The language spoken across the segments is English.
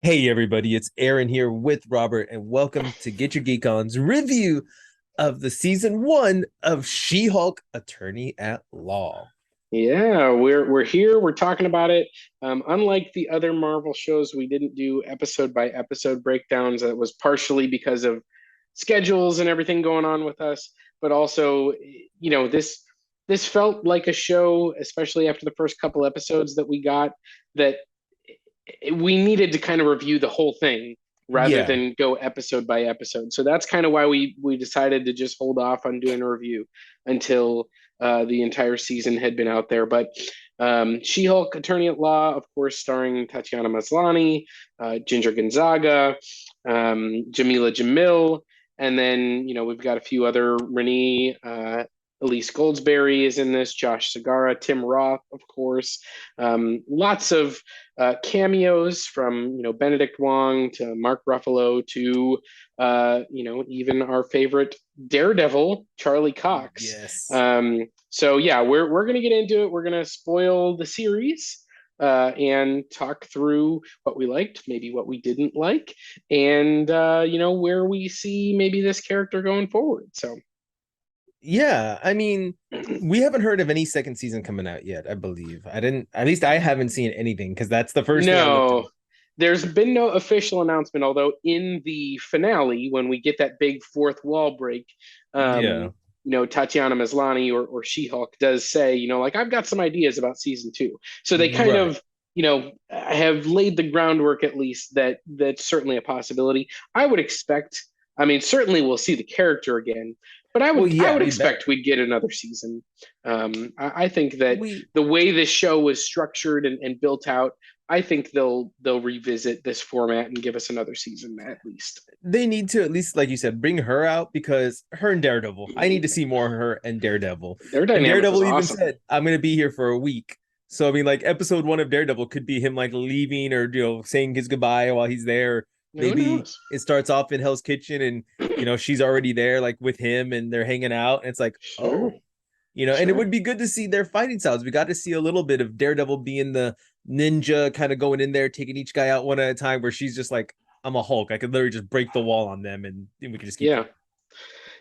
Hey everybody, it's Aaron here with Robert, and welcome to Get Your Geek On's review of the season one of She-Hulk Attorney at Law. Yeah, we're here. We're talking about it. Unlike the other Marvel shows, we didn't do episode by episode breakdowns. That was partially because of schedules and everything going on with us, but also, this felt like a show, especially after the first couple episodes that we got, that we needed to kind of review the whole thing rather Yeah, than go episode by episode. So that's kind of why we decided to just hold off on doing a review until the entire season had been out there. But She-Hulk Attorney at Law, of course, starring Tatiana Maslany, Ginger Gonzaga, Jamila Jamil, and then we've got a few other Renee. Elise Goldsberry is in this, Josh Segarra, Tim Roth, of course. Lots of cameos from Benedict Wong to Mark Ruffalo to even our favorite Daredevil Charlie Cox. yes. So yeah, we're gonna get into it. We're gonna spoil the series. And talk through what we liked, maybe what we didn't like, and where we see maybe this character going forward. So Yeah, I mean, we haven't heard of any second season coming out yet, I believe. I didn't, at least I haven't seen anything because that's the first thing I looked up. No, there's been no official announcement, although in the finale, when we get that big fourth wall break, Yeah, Tatiana Maslany or She-Hulk does say, like, I've got some ideas about season two. So they kind right. of, have laid the groundwork at least that that's certainly a possibility. I would expect, I mean, certainly we'll see the character again, but I Well, would I yeah, would we expect better. we'd get another season. I think that We the way this show was structured and built out, I think they'll revisit this format and give us another season at least. they need to at least, like you said, bring her out because her and Daredevil. I need to see more of her and Daredevil. Their And dynamic was Daredevil even awesome. said, "I'm gonna be here for a week." So I mean, like episode one of Daredevil could be him like leaving or saying his goodbye while he's there. Who Maybe knows? it starts off in Hell's Kitchen and she's already there like with him and they're hanging out and it's like, Sure, oh, and it sure. would be good to see their fighting styles. We got to see a little bit of Daredevil being the ninja, kind of going in there, taking each guy out one at a time, where she's just like, I'm a Hulk. I could literally just break the wall on them and we can just keep Yeah, going.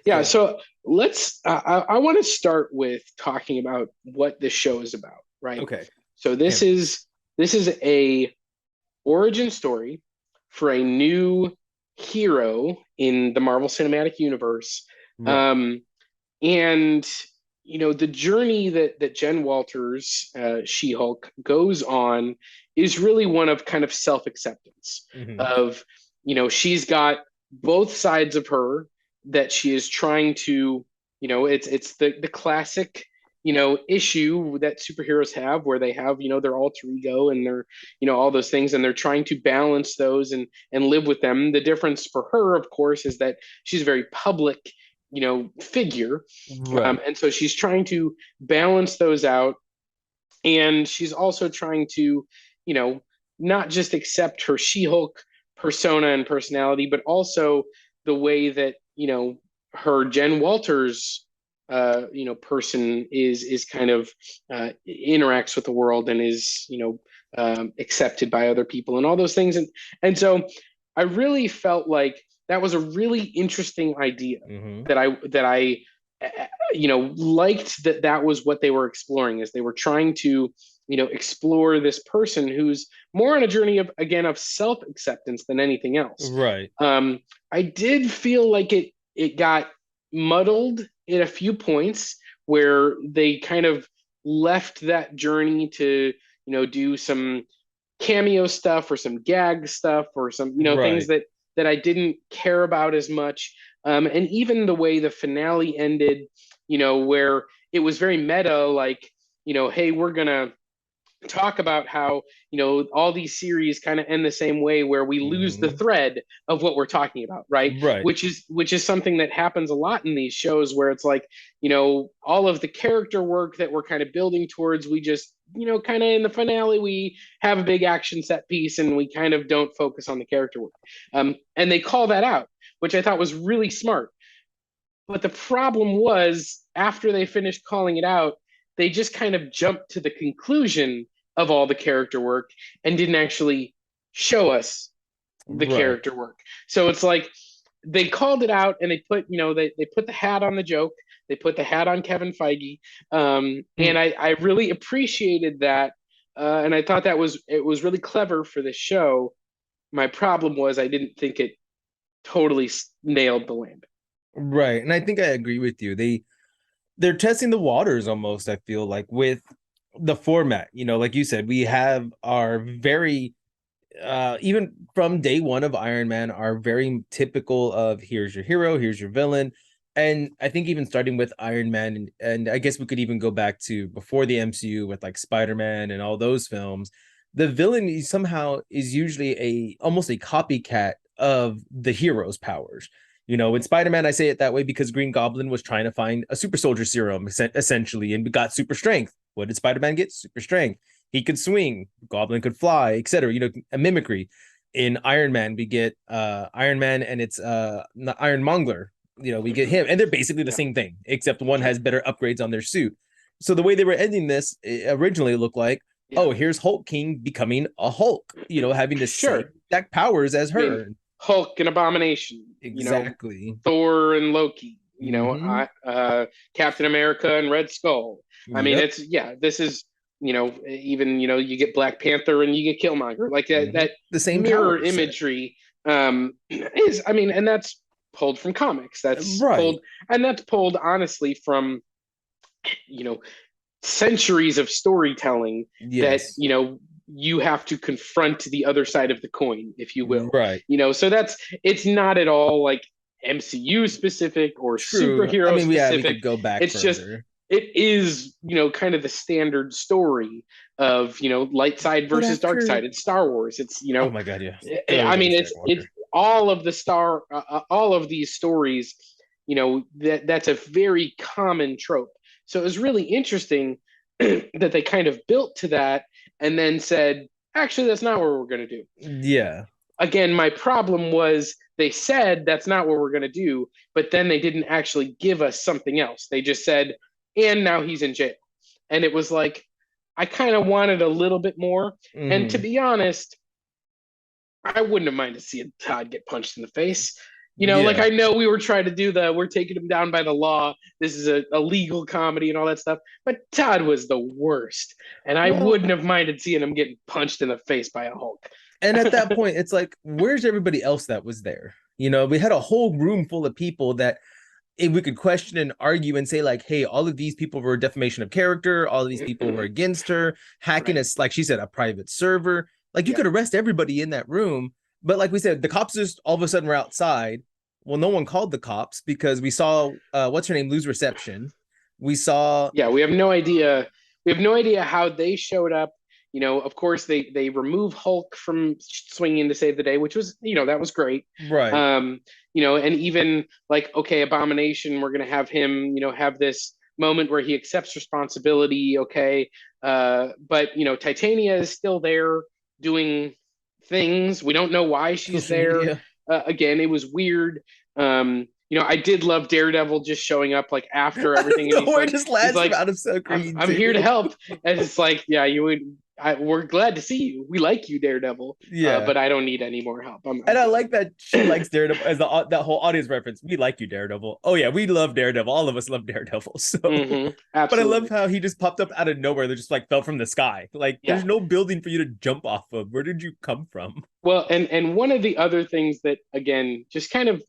yeah. So, So let's. I want to start with talking about what this show is about, right? okay. So Him. this is a origin story for a new hero in the Marvel Cinematic Universe. Right. Um, and the journey that Jen Walters, She-Hulk, goes on is really one of kind of self-acceptance Mm-hmm. of she's got both sides of her that she is trying to it's the classic issue that superheroes have where they have their alter ego and their all those things, and they're trying to balance those and live with them. The difference for her, of course, is that she's a very public figure, Right. and so she's trying to balance those out, and she's also trying to you know not just accept her She-Hulk persona and personality, but also the way that her Jen Walters person is kind of interacts with the world and is accepted by other people and all those things, and so I really felt like that was a really interesting idea Mm-hmm. that I liked that was what they were exploring, is they were trying to explore this person who's more on a journey of, again, of self-acceptance than anything else. Right. I did feel like it got muddled in a few points where they kind of left that journey to do some cameo stuff or some gag stuff or some things Right. that I didn't care about as much. And even the way the finale ended, where it was very meta, like hey, we're gonna talk about how all these series kind of end the same way, where we lose the Mm-hmm. thread of what we're talking about, right? Right. Which is something that happens a lot in these shows, where it's like all of the character work that we're kind of building towards, we just kind of in the finale we have a big action set piece and we kind of don't focus on the character work, and they call that out, which I thought was really smart. But the problem was, after they finished calling it out, they just kind of jumped to the conclusion of all the character work and didn't actually show us the Right. character work. So it's like they called it out and they put, they put the hat on the joke. They put the hat on Kevin Feige. And Mm. I really appreciated that. And I thought it was really clever for this show. My problem was I didn't think it totally nailed the landing. Right. And I think I agree with you. They're testing the waters almost, I feel like, with the format. Like you said, we have our very even from day one of Iron Man are very typical of here's your hero, here's your villain. And I think even starting with Iron Man, and I guess we could even go back to before the MCU with like Spider-Man and all those films, the villain somehow is usually almost a copycat of the hero's powers. In Spider-Man, I say it that way because Green Goblin was trying to find a super soldier serum essentially and got super strength. What did Spider-Man get? Super strength. He could swing, Goblin could fly, etc. A mimicry. In Iron Man, we get Iron Man and it's Iron Mongler. We get him, and they're basically the Yeah. same thing, except one has better upgrades on their suit. So the way they were ending this originally looked like, Yeah. oh, here's Hulk King becoming a Hulk, having the same Sure. exact powers as I mean, her. Hulk and Abomination, Exactly. Thor and Loki, Mm-hmm. Captain America and Red Skull. I mean, Yep. it's yeah, this is even you get Black Panther and you get Killmonger, like Mm-hmm. that The same mirror power set. imagery and that's pulled from comics. Right. That's pulled honestly from you know centuries of storytelling that Yes. you have to confront the other side of the coin, if you will. Right. So it's not at all like MCU specific or True. I superhero mean, yeah, we specific. could go back It's just further. it is kind of the standard story of light side But versus dark after, side. It's Star Wars. It's oh my god, yeah, I very very mean it's Skywalker. all of these stories. That's a very common trope. So it was really interesting that they kind of built to that and then said, actually, that's not what we're going to do. Yeah. Again, my problem was they said that's not what we're going to do, but then they didn't actually give us something else. They just said, and now he's in jail. And it was like, I kind of wanted a little bit more. And to Hmm. be honest, I wouldn't have minded seeing Todd get punched in the face. Like Yeah. I know we were trying to do we're taking him down by the law. This is a legal comedy and all that stuff. But Todd was the worst. And I Well, wouldn't have minded seeing him getting punched in the face by a Hulk. and at that point, it's like, where's everybody else that was there? We had a whole room full of people that if we could question and argue and say like, hey, all of these people were defamation of character, all of these people were against her, hacking Right. us, like she said, a private server. Like you Yeah. could arrest everybody in that room, but like we said, the cops just all of a sudden were outside. Well, no one called the cops because we saw what's her name lose reception. We saw Yeah. We have no idea how they showed up. Of course, they remove Hulk from swinging to save the day, which was, that was great. right. Um, and even like, okay, Abomination, we're going to have him, have this moment where he accepts responsibility. Okay. But, Titania is still there doing things. We don't know why she's Social there. media. Again, it was weird. I did love Daredevil just showing up like after everything, and Nowhere just he's lads from like, out of I'm Green I'm here to too. help, and it's like, yeah, we're glad to see you. We like you, Daredevil, Yeah. but I don't need any more help. I'm And I good. like that she likes Daredevil as that whole audience reference. We like you, Daredevil. Oh yeah, we love Daredevil. All of us love Daredevil. So, but I love Absolutely, how he just popped up out of nowhere. They just like fell from the sky. Like yeah. there's no building for you to jump off of. Where did you come from? Well, and one of the other things that again just kind of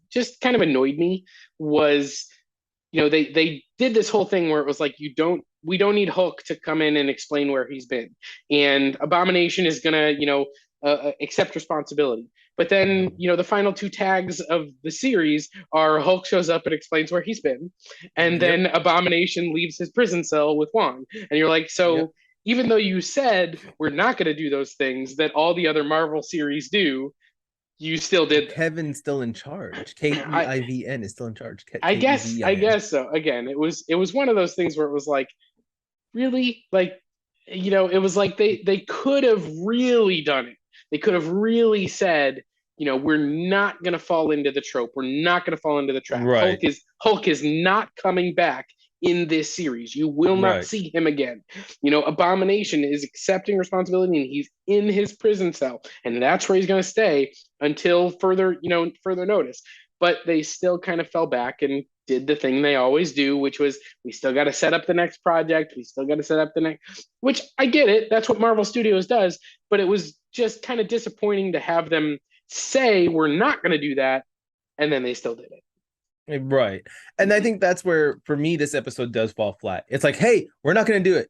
annoyed me was they did this whole thing where it was like we don't need Hulk to come in and explain where he's been, and Abomination is gonna accept responsibility. But then the final two tags of the series are Hulk shows up and explains where he's been, and Yep. then Abomination leaves his prison cell with Wong, and you're like, Yep. so even though you said we're not going to do those things that all the other Marvel series do, you still Well, did them. Kevin's still in charge. Kevin is still in charge. I guess I Kevin. guess so. Again, it was one of those things where it was like, really, like, it was like they could have really done it. They could have really said, we're not going to fall into the trope. We're not going to fall into the trap. Right. Hulk is not coming back in this series. You will not Right. see him again. Abomination is accepting responsibility and he's in his prison cell, and that's where he's going to stay until further notice. But they still kind of fell back and did the thing they always do, which was we still got to set up the next project. We still got to set up the next, which I get it. That's what Marvel Studios does. But it was just kind of disappointing to have them say, we're not going to do that. And then they still did it. Right. And I think that's where, for me, this episode does fall flat. It's like, hey, we're not going to do it.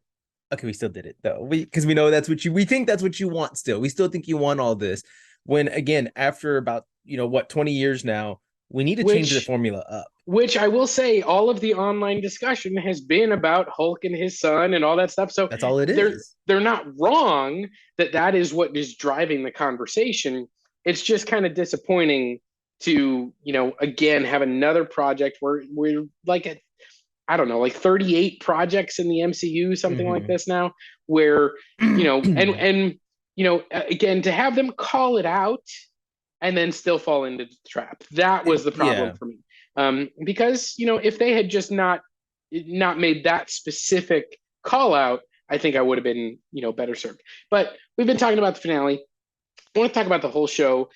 Okay, we still did it though. Because we know we think that's what you want still. We still think you want all this. When again, after about, 20 years now, we need to change the formula up. Which I will say, all of the online discussion has been about Hulk and his son and all that stuff. So that's all it is. They're not wrong that is what is driving the conversation. It's just kind of disappointing to, again, have another project where we're like I don't know, like 38 projects in the MCU, something like this now, where, and again, to have them call it out and then still fall into the trap. That was the problem for me. Because, if they had just not made that specific call out, I think I would have been, better served. But we've been talking about the finale. I want to talk about the whole show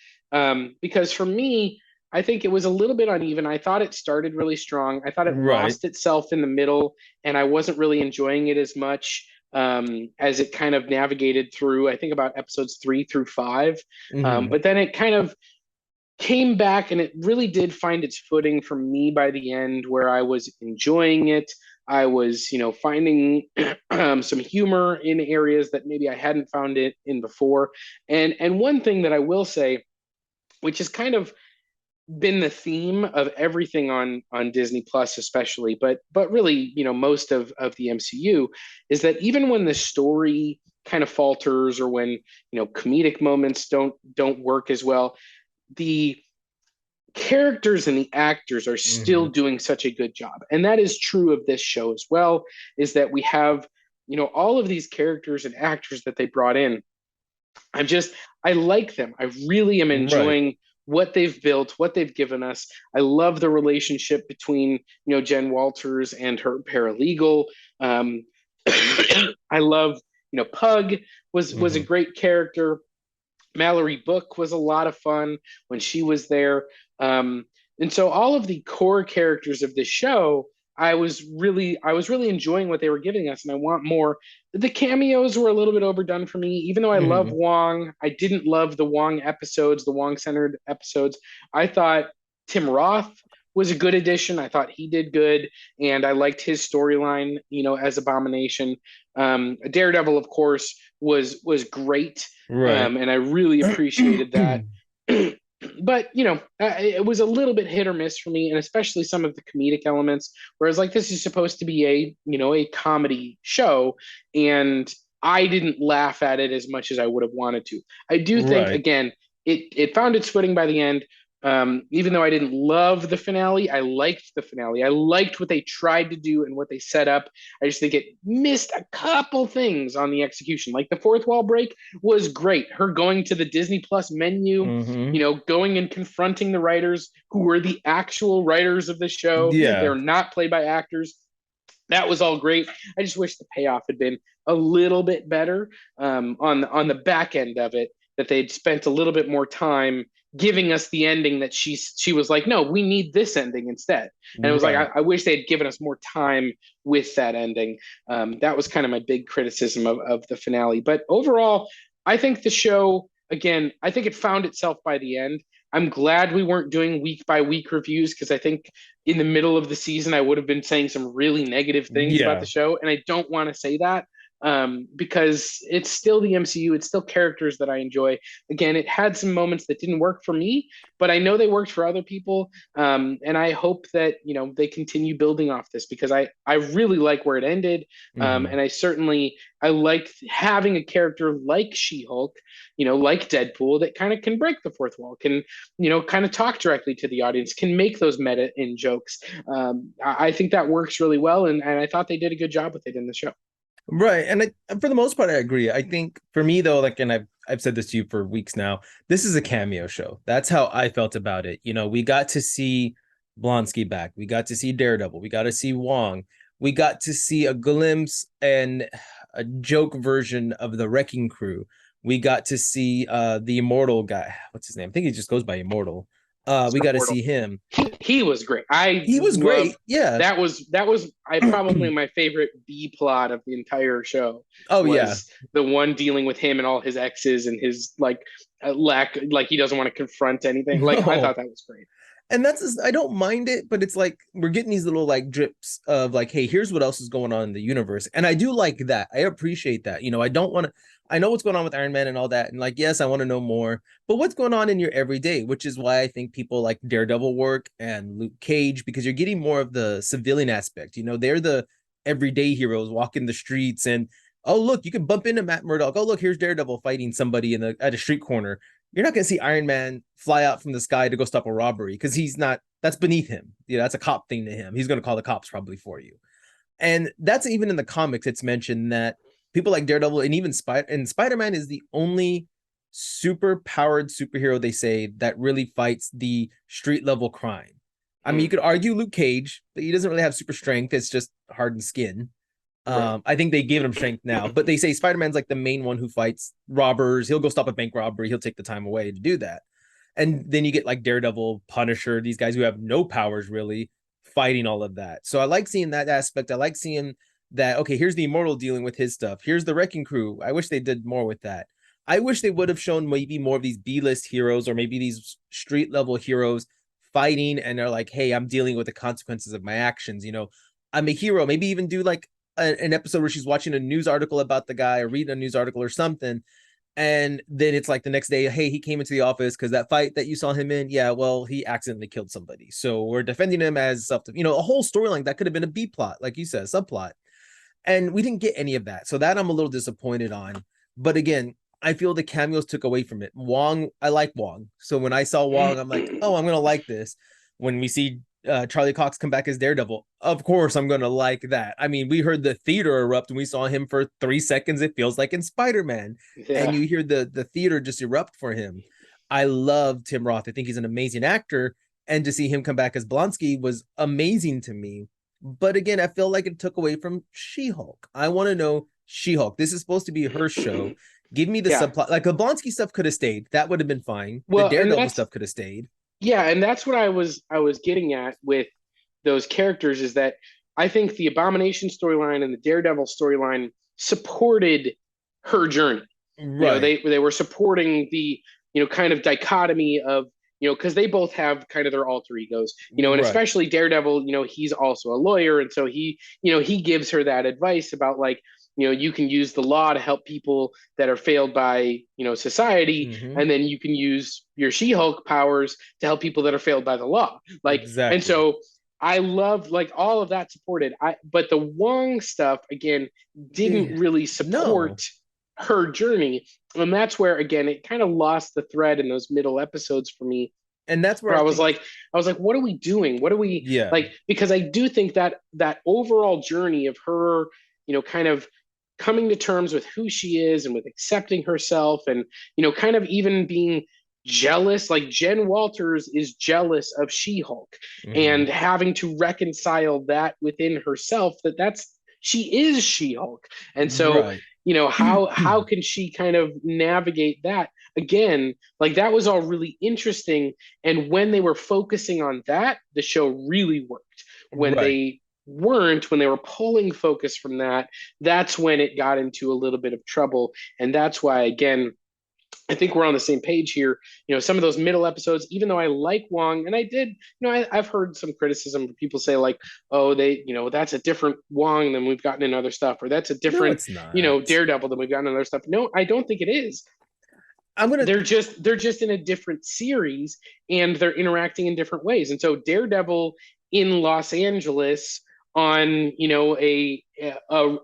because for me, I think it was a little bit uneven. I thought it started really strong. I thought it lost itself in the middle, and I wasn't really enjoying it as much as it kind of navigated through, I think, about episodes 3 through 5. But then it kind of came back, and it really did find its footing for me by the end, where I was enjoying it. I was, finding some humor in areas that maybe I hadn't found it in before. And one thing that I will say, which is kind of been the theme of everything on Disney Plus, especially, but really, most of the MCU, is that even when the story kind of falters or when comedic moments don't work as well, the characters and the actors are still doing such a good job. And that is true of this show as well, is that we have all of these characters and actors that they brought in. I like them. I really am enjoying what they've built, what they've given us. I love the relationship between, Jen Walters and her paralegal. I love, Pug was a great character. Mallory Book was a lot of fun when she was there. And so all of the core characters of this show, I was really enjoying what they were giving us, and I want more. The cameos were a little bit overdone for me, even though I love Wong. I didn't love the Wong episodes, the Wong-centered episodes. I thought Tim Roth was a good addition. I thought he did good, and I liked his storyline, as Abomination. Daredevil, of course, was great, and I really appreciated that. But it was a little bit hit or miss for me, and especially some of the comedic elements, whereas like this is supposed to be a comedy show, and I didn't laugh at it as much as I would have wanted to. I do think again it found its footing by the end. Even though I didn't love the finale, I liked the finale. I liked what they tried to do and what they set up. I just think it missed a couple things on the execution. Like the fourth wall break was great. Her going to the Disney Plus menu, going and confronting the writers who were the actual writers of the show. Yeah. They're not played by actors. That was all great. I just wish the payoff had been a little bit better on the back end of it, that they'd spent a little bit more time giving us the ending that she was like, no, we need this ending instead. And it was like, I wish they'd given us more time with that ending. That was kind of my big criticism of the finale. But overall, I think the show, again, I think it found itself by the end. I'm glad we weren't doing week by week reviews, because I think in the middle of the season, I would have been saying some really negative things about the show. And I don't want to say that. Because it's still the MCU, it's still characters that I enjoy. Again, it had some moments that didn't work for me, but I know they worked for other people. And I hope that, they continue building off this, because I really like where it ended. And I liked having a character like She-Hulk, like Deadpool, that kind of can break the fourth wall, can, kind of talk directly to the audience, can make those meta in jokes. I think that works really well. And I thought they did a good job with it in the show. Right. And for the most part, I agree. I think for me, though, like, and I've said this to you for weeks now, this is a cameo show. That's how I felt about it. We got to see Blonsky back. We got to see Daredevil. We got to see Wong. We got to see a glimpse and a joke version of the Wrecking Crew. We got to see the Immortal guy. What's his name? I think he just goes by Immortal. We got to Immortal. see him. He was great. I He was loved great. Yeah. that was I probably my favorite B plot of the entire show Oh yeah. was the one dealing with him and all his exes and his like lack like he doesn't want to confront anything. Like I No. thought that was great. And that's just, I don't mind it, but it's like we're getting these little like drips of like, hey, here's what else is going on in the universe, and I do like that. I appreciate that. I don't want to. I know what's going on with Iron Man and all that, and like, yes, I want to know more, but what's going on in your everyday, which is why I think people like Daredevil work and Luke Cage because you're getting more of the civilian aspect. They're the everyday heroes walking the streets and. Oh, look, you can bump into Matt Murdock. Oh, look, here's Daredevil fighting somebody at a street corner. You're not going to see Iron Man fly out from the sky to go stop a robbery because he's not, that's beneath him. That's a cop thing to him. He's going to call the cops probably for you. And that's even in the comics, it's mentioned that people like Daredevil and even Spider-Man is the only super powered superhero they say that really fights the street level crime. I mean, you could argue Luke Cage, but he doesn't really have super strength. It's just hardened skin. Right. I think they gave him strength now, but they say Spider-Man's like the main one who fights robbers. He'll go stop a bank robbery. He'll take the time away to do that. And then you get like Daredevil, Punisher, these guys who have no powers really fighting all of that. So I like seeing that aspect. I like seeing that, okay, here's the Immortal dealing with his stuff. Here's the Wrecking Crew. I wish they did more with that. I wish they would have shown maybe more of these B-list heroes or maybe these street level heroes fighting and they're like, hey, I'm dealing with the consequences of my actions. I'm a hero. Maybe even do like an episode where she's watching a news article about the guy or reading a news article or something. And then it's like the next day, hey, he came into the office because that fight that you saw him in, yeah, well, he accidentally killed somebody. So we're defending him as self, a whole storyline that could have been a B plot, like you said, subplot. And we didn't get any of that. So that I'm a little disappointed on. But again, I feel the cameos took away from it. Wong, I like Wong. So when I saw Wong, I'm like, oh, I'm going to like this. When we see Charlie Cox come back as Daredevil, of course I'm gonna like that. I mean, we heard the theater erupt and we saw him for 3 seconds. It feels like in Spider-Man, and Yeah. you hear the theater just erupt for him. I love Tim Roth. I think he's an amazing actor, and to see him come back as Blonsky was amazing to me. But again, I feel like it took away from She-Hulk. I want to know She-Hulk. This is supposed to be her show. Give me the Yeah. subplot. Like the Blonsky stuff could have stayed. That would have been fine. The Well, and Daredevil that's stuff could have stayed. yeah, and that's what I was getting at with those characters is that I think the Abomination storyline and the Daredevil storyline supported her journey. Right. They were supporting the kind of dichotomy of because they both have kind of their alter egos, and Right. especially Daredevil, he's also a lawyer, and so he gives her that advice about like you can use the law to help people that are failed by society, Mm-hmm. and then you can use your She-Hulk powers to help people that are failed by the law, like. And Exactly. so I loved like all of that supported. But the Wong stuff again didn't really No. support her journey, and that's where again it kind of lost the thread in those middle episodes for me, And that's where where I I was think, like, what are we doing? What are we yeah. like? Because I do think that overall journey of her, kind of coming to terms with who she is and with accepting herself, and kind of even being jealous. Like Jen Walters is jealous of She-Hulk, Mm-hmm. and having to reconcile that within herself. That's she is She-Hulk, and so Right. how can she kind of navigate that again? Like that was all really interesting, and when they were focusing on that, the show really worked. When Right. they weren't, when they were pulling focus from that, that's when it got into a little bit of trouble. And that's why again I think we're on the same page here. Some of those middle episodes, even though I like Wong, and I did, I've heard some criticism. People say like, oh, that's a different Wong than we've gotten in other stuff, or that's a No, different, it's not. Daredevil than we've gotten in other stuff. No, I don't think it is. I'm gonna They're just in a different series, and they're interacting in different ways. And so Daredevil in Los Angeles on a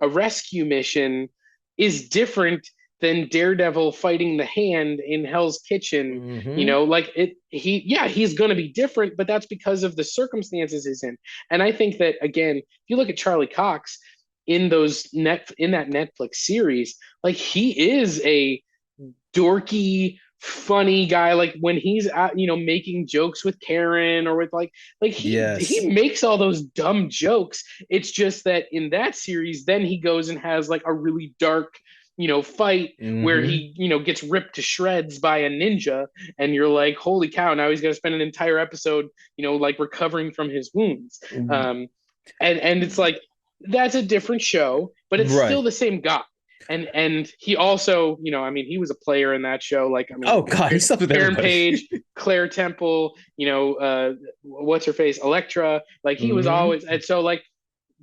rescue mission is different than Daredevil fighting the Hand in Hell's Kitchen. mm-hmm. Like he's going to be different, but that's because of the circumstances he's in. And I think that again, if you look at Charlie Cox in that Netflix series, like he is a dorky funny guy. Like when he's out, making jokes with Karen or with like he Yes. makes all those dumb jokes. It's just that in that series, then he goes and has like a really dark, fight where Hmm. he, gets ripped to shreds by a ninja, and you're like, holy cow! Now he's gonna spend an entire episode, like recovering from his wounds. And it's like that's a different show, but it's still Right. the same guy. And he also, I mean, he was a player in that show. Like, I mean, Oh God, he slept with Karen everybody. Page, Claire Temple, what's her face, Elektra. Like he was Hmm. always, and so like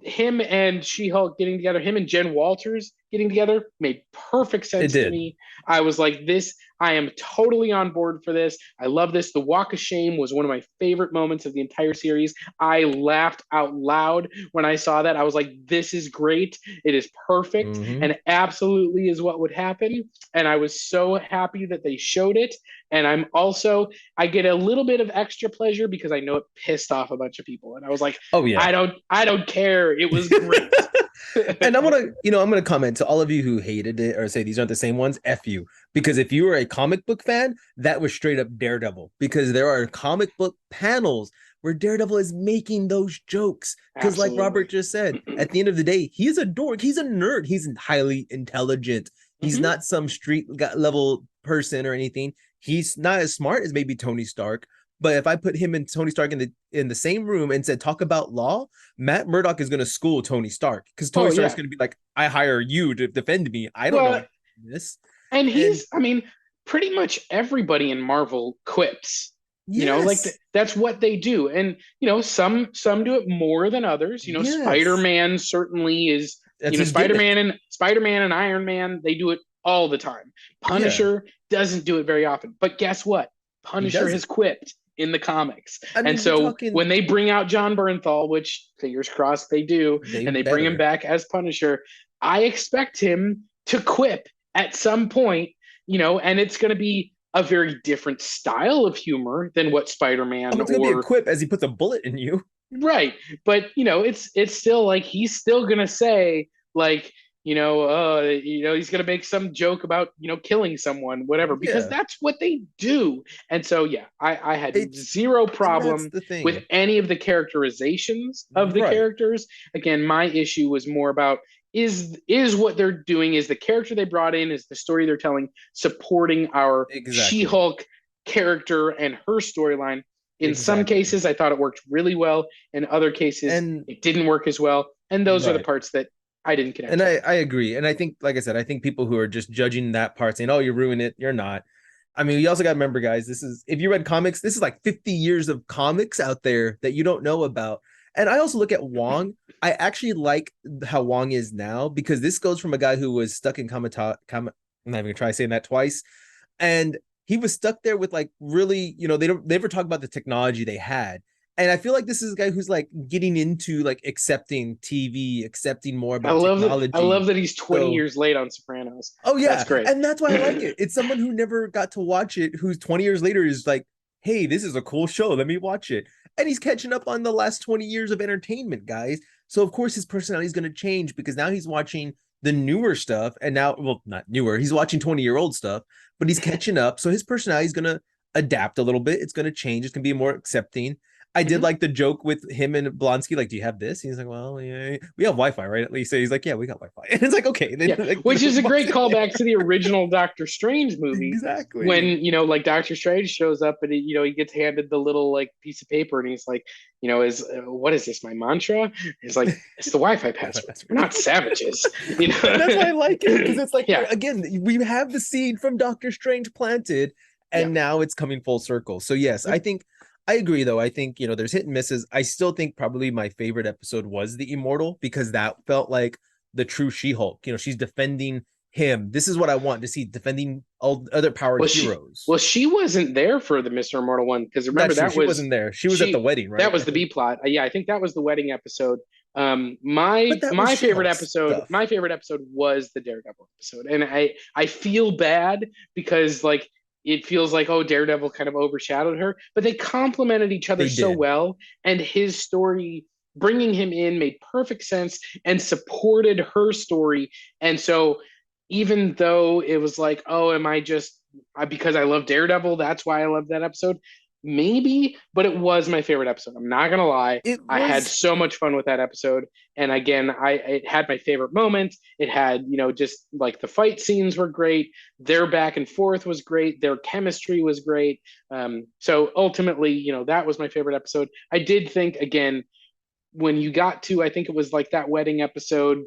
him and She-Hulk getting together, him and Jen Walters getting together made perfect It sense to did. me. I was like, this, I am totally on board for this. I love this. The Walk of Shame was one of my favorite moments of the entire series. I laughed out loud when I saw that. I was like, this is great. It is perfect Hmm. and absolutely is what would happen. And I was so happy that they showed it. And I get a little bit of extra pleasure because I know it pissed off a bunch of people. And I was like, Oh yeah. I don't care. It was great. And I'm gonna comment to all of you who hated it or say these aren't the same ones. F you, because if you were a comic book fan, that was straight up Daredevil. Because there are comic book panels where Daredevil is making those jokes. Because, like Robert Absolutely. just said, at the end of the day, he's a dork. He's a nerd. He's highly intelligent. He's Mm-hmm. not some street level person or anything. He's not as smart as maybe Tony Stark. But if I put him and Tony Stark in the same room and said talk about law, Matt Murdock is going to school Tony Stark because Oh Tony Stark's yeah. going to be like, I hire you to defend me. I don't know Well, this. and And I mean, pretty much everybody in Marvel quips. Like yes, that's what they do, and some do it more than others. Spider yes, Man certainly is. that's his Spider Man gimmick. and Spider Man and Iron Man, they do it all the time. Yeah, Punisher doesn't do it very often, but guess what? he Punisher does has it. quipped in the comics, I and mean, we're so talking when they bring out John Bernthal, which fingers crossed they do, they and they bring him better. back as Punisher, I expect him to quip at some point, and it's going to be a very different style of humor than what Oh, Spider-Man it's gonna be a or quip as he puts a bullet in you. right. But it's still like he's still going to say like he's going to make some joke about, killing someone, whatever, because Yeah, that's what they do. And so, yeah, I had it's zero and that's problem the with thing, any of the characterizations of the right? characters. Again, my issue was more about is what they're doing, is the character they brought in, is the story they're telling supporting our Exactly, She-Hulk character and her storyline. In some exactly. cases, I thought it worked really well. In other cases, And it didn't work as well. And those are the right. parts that I didn't And connect with. I agree. And I think, like I said, I think people who are just judging that part saying, oh, you ruined it, you're not. I mean, you also got to remember, guys, this is, if you read comics, this is like 50 years of comics out there that you don't know about. And I also look at Wong. I actually like how Wong is now because this goes from a guy who was stuck in I'm not even gonna try saying that twice. And he was stuck there with like really, they never talk about the technology they had. And I feel like this is a guy who's like getting into like accepting TV, accepting more I about love that. I technology. love that he's 20 So, years late on Sopranos. oh That's yeah, great. and that's why I like it. It's someone who never got to watch it, who's 20 years later is like, "Hey, this is a cool show. Let me watch it." And he's catching up on the last 20 years of entertainment, guys. So of course his personality is going to change because now he's watching the newer stuff and now, well, not newer. He's watching 20-year-old stuff, but he's catching up. So his personality is going to adapt a little bit. It's going to change. It's going to be more accepting. I did Mhm. like the joke with him and Blonsky. Like, do you have this? He's like, well, yeah, we have Wi-Fi, right? At least so he's like, yeah, we got Wi-Fi. And it's like, okay, then Yeah, like which is a box great it in. callback to the original Doctor Strange movie when, Exactly. like Doctor Strange shows up and he gets handed the little like piece of paper and he's like, is what is this, my mantra? He's like, it's the Wi-Fi Wi-Fi password. We're password. not savages, And that's why I like it because it's like Yeah, again, we have the seed from Doctor Strange planted, yeah. and now it's coming full circle. So yes, I think I agree though. I think there's hit and misses. I still think probably my favorite episode was the Immortal because that felt like the true She-Hulk. She's defending him. This is what I want to see, defending all other powered Well, she heroes. well she wasn't there for the Mr. Immortal one because remember That's true. She wasn't there. She was at the she wedding, that right? was I the B think. plot. Yeah, I think that was the wedding episode. But that was She-Hulk's stuff. My favorite episode was the Daredevil episode, and I feel bad because like it feels like, oh, Daredevil kind of overshadowed her, but they complemented each other They so did. well, and his story, bringing him in, made perfect sense and supported her story. And so even though it was like, oh, am I just because I love Daredevil. That's why I love that episode. Maybe, but it was my favorite episode. I'm not gonna lie. It I had was so much fun with that episode. And again, I it had my favorite moments. It had, just like the fight scenes were great. Their back and forth was great. Their chemistry was great. So ultimately, that was my favorite episode. I did think again when you got to, I think it was like that wedding episode,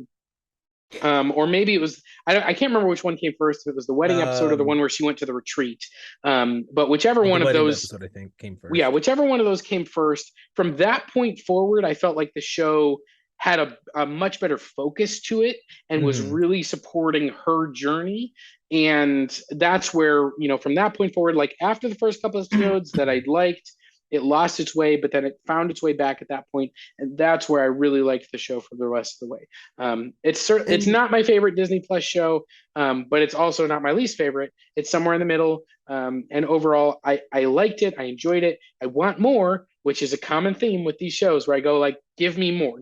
or maybe it was, I can't remember which one came first, if it was the wedding episode or the one um where she went to the retreat. But whichever the one of wedding those, episode I think came yeah, first. whichever one of those came first, from that point forward, I felt like the show had a much better focus to it and was Mhm. really supporting her journey. And that's where, from that point forward, like after the first couple of episodes that I liked, it lost its way, but then it found its way back at that point, and that's where I really liked the show for the rest of the way. It's And not my favorite Disney Plus show, but it's also not my least favorite. It's somewhere in the middle. And overall, I liked it. I enjoyed it. I want more, which is a common theme with these shows where I go like, give me more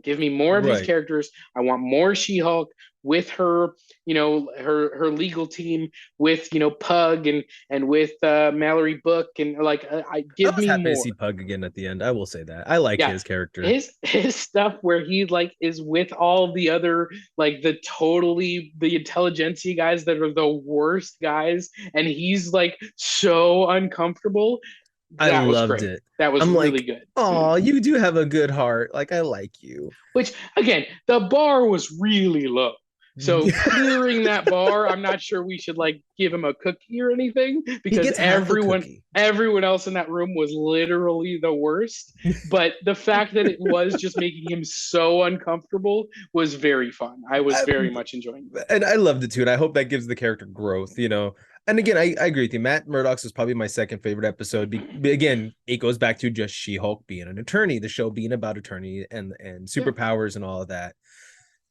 of these right. characters. I want more She-Hulk with her, her legal team, with Pug and with Mallory Book, and like I I give was me happy to more. see Pug again at the end. I will say that. I like Yeah, his character. his stuff where he like is with all the other, like the intelligentsia guys that are the worst guys, and he's like so uncomfortable. I That was loved great. it. That was I'm really like, good. oh, you do have a good heart. Like I like you. Which again, the bar was really low. So clearing that bar, I'm not sure we should like give him a cookie or anything, He because gets half a cookie. everyone else in that room was literally the worst. But the fact that it was just making him so uncomfortable was very fun. I was I, very much enjoying it. and I loved it too. And I hope that gives the character growth. And again, I agree with you. Matt Murdock's is probably my second favorite episode. Again, it goes back to just She-Hulk being an attorney, the show being about attorney and Yeah. superpowers and all of that.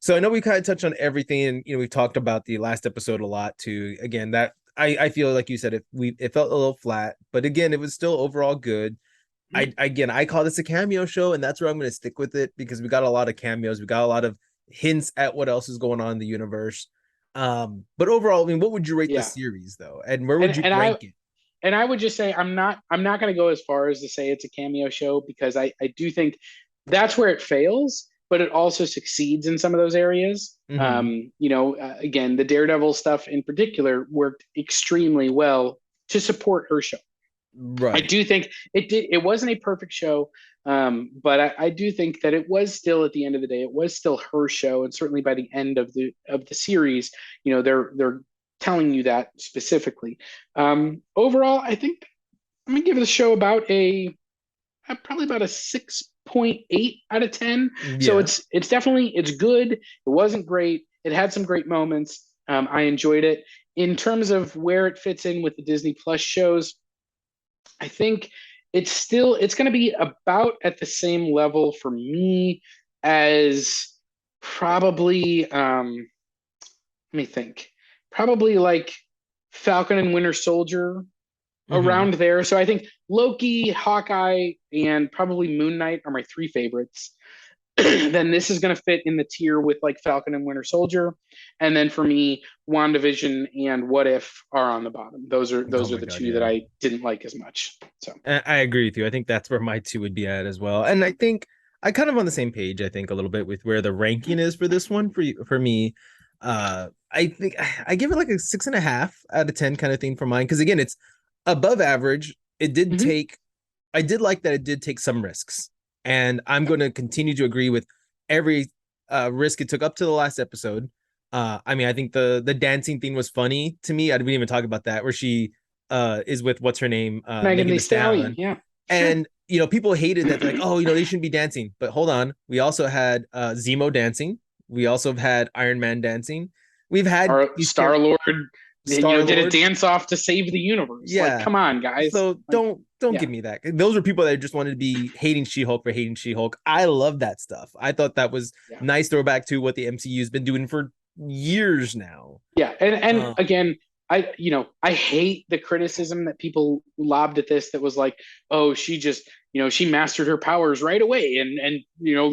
So I know we kind of touched on everything, and we've talked about the last episode a lot too. Again, that I feel like you said it felt a little flat, but again, it was still overall good. I call this a cameo show, and that's where I'm going to stick with it because we got a lot of cameos, we got a lot of hints at what else is going on in the universe. But overall, I mean, what would you rate the Yeah. series though, and where And would you and I rank it? and I would just say I'm not going to go as far as to say it's a cameo show, because I do think that's where it fails, but it also succeeds in some of those areas. Mm-hmm. Again, the Daredevil stuff in particular worked extremely well to support her show. I Right. do think it did. It wasn't a perfect show, but I do think that it was still, at the end of the day, it was still her show, and certainly by the end of the series, they're telling you that specifically. Overall, I think I'm gonna give the show about probably about a 6.8 out of 10. So Yeah. it's definitely, it's good. It wasn't great. It had some great moments. I enjoyed it. In terms of where it fits in with the Disney Plus shows, I think it's going to be about at the same level for me as probably let me think, probably like Falcon and Winter Soldier, Mm-hmm. around there. So I think Loki, Hawkeye, and probably Moon Knight are my three favorites. Then this is going to fit in the tier with like Falcon and Winter Soldier, and then for me, WandaVision and What If are on the bottom. Those are Oh those are my the god, two that yeah. I didn't like as much. So I agree with you. I think that's where my two would be at as well. And I think I kind of on the same page, I think a little bit with where the ranking is for this one for me. I think I give it like a 6.5 out of 10 kind of thing for mine. Cause again, it's above average. It did mhm. take I did like that it did take some risks. And I'm gonna continue to agree with every risk it took up to the last episode. I mean, I think the dancing thing was funny to me. I didn't even talk about that, where she is with what's her name, Megan Megan Thee Thee Stallion, Stallion, yeah, sure. and people hated that. They're like, oh, they shouldn't be dancing. But hold on, we also had Zemo dancing. We also have had Iron Man dancing. We've had Our these Star characters, Lord, Star did a Lord. dance off to save the universe. Like, Yeah. come on, guys. So Like, don't yeah, give me that. Those are people that just wanted to be hating She-Hulk for hating She-Hulk. I love that stuff. I thought that was yeah. nice throwback to what the MCU's been doing for years now. Yeah, and Um, again, I hate the criticism that people lobbed at this that was like, oh, she just, she mastered her powers right away. And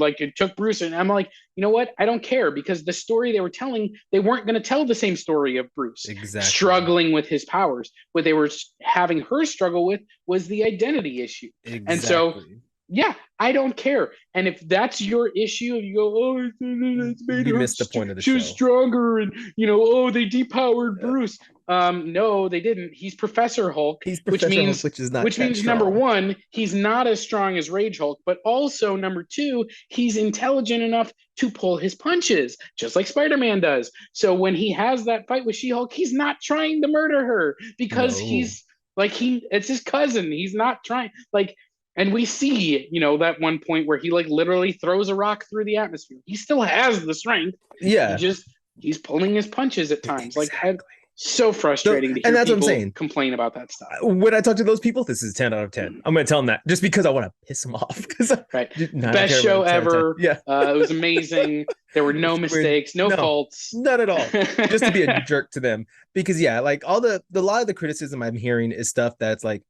like it took Bruce. And I'm like, you know what? I don't care because the story they were telling, they weren't going to tell the same story of Bruce Exactly. struggling with his powers. What they were having her struggle with was the identity issue. And so, Exactly. yeah, I don't care. And if that's your issue, you go, oh, it's made You her, missed the point of the she was show. stronger, and oh, they depowered Bruce. No, they didn't. He's Professor Hulk, He's which Professor Hulk, means which is not that number strong. one, he's not as strong as Rage Hulk, but also number two, he's intelligent enough to pull his punches, just like Spider-Man does. So when he has that fight with She-Hulk, he's not trying to murder her because No. it's his cousin. He's not trying like. And we see, that one point where he like literally throws a rock through the atmosphere. He still has the strength. Yeah. He's pulling his punches at times. Exactly. So frustrating to And hear that's what I'm people saying. complain about that stuff. When I talk to those people, this is 10 out of 10. I'm going to tell them that just because I want to piss them off. Right. Best show ever. Yeah. It was amazing. There were no mistakes, no faults. Not at all. Just to be a jerk to them. Because yeah, like a lot of the criticism I'm hearing is stuff that's like,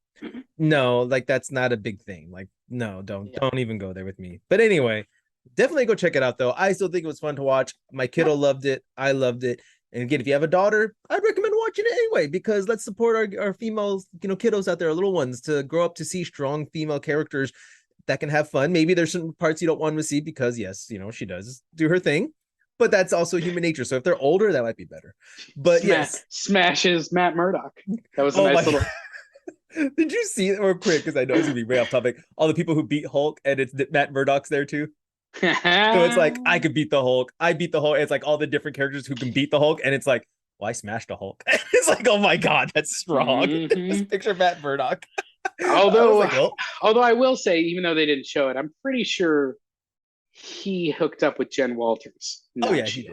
no, like that's not a big thing. Like, no, don't even go there with me. But anyway, definitely go check it out though. I still think it was fun to watch. My kiddo loved it. I loved it. And again, if you have a daughter, I'd recommend watching it anyway, because let's support our female, kiddos out there, our little ones, to grow up to see strong female characters that can have fun. Maybe there's some parts you don't want them to see because yes, she does do her thing, but that's also human nature. So if they're older, that might be better. But yes, smashes Matt Murdock. That was a nice little. Did you see it real quick? Because I know it's gonna be way off topic. All the people who beat Hulk, and it's Matt Murdock's there too. So it's like I could beat the Hulk. I beat the Hulk. It's like all the different characters who can beat the Hulk, and it's like, well, I smashed a Hulk. It's like, oh my god, that's strong. Mm-hmm. Just picture Matt Murdock. Although I will say, even though they didn't show it, I'm pretty sure he hooked up with Jen Walters. Oh yeah, he did.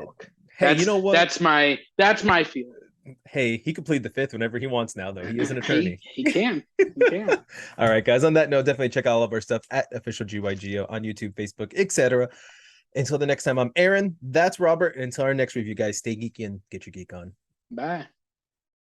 Hey, you know what? That's my feeling. Hey, he can plead the fifth whenever he wants now, though. He is an attorney. He can. All right, guys. On that note, definitely check out all of our stuff at Official GYGO on YouTube, Facebook, etc. Until the next time, I'm Aaron. That's Robert. And until our next review, guys, stay geeky and get your geek on. Bye.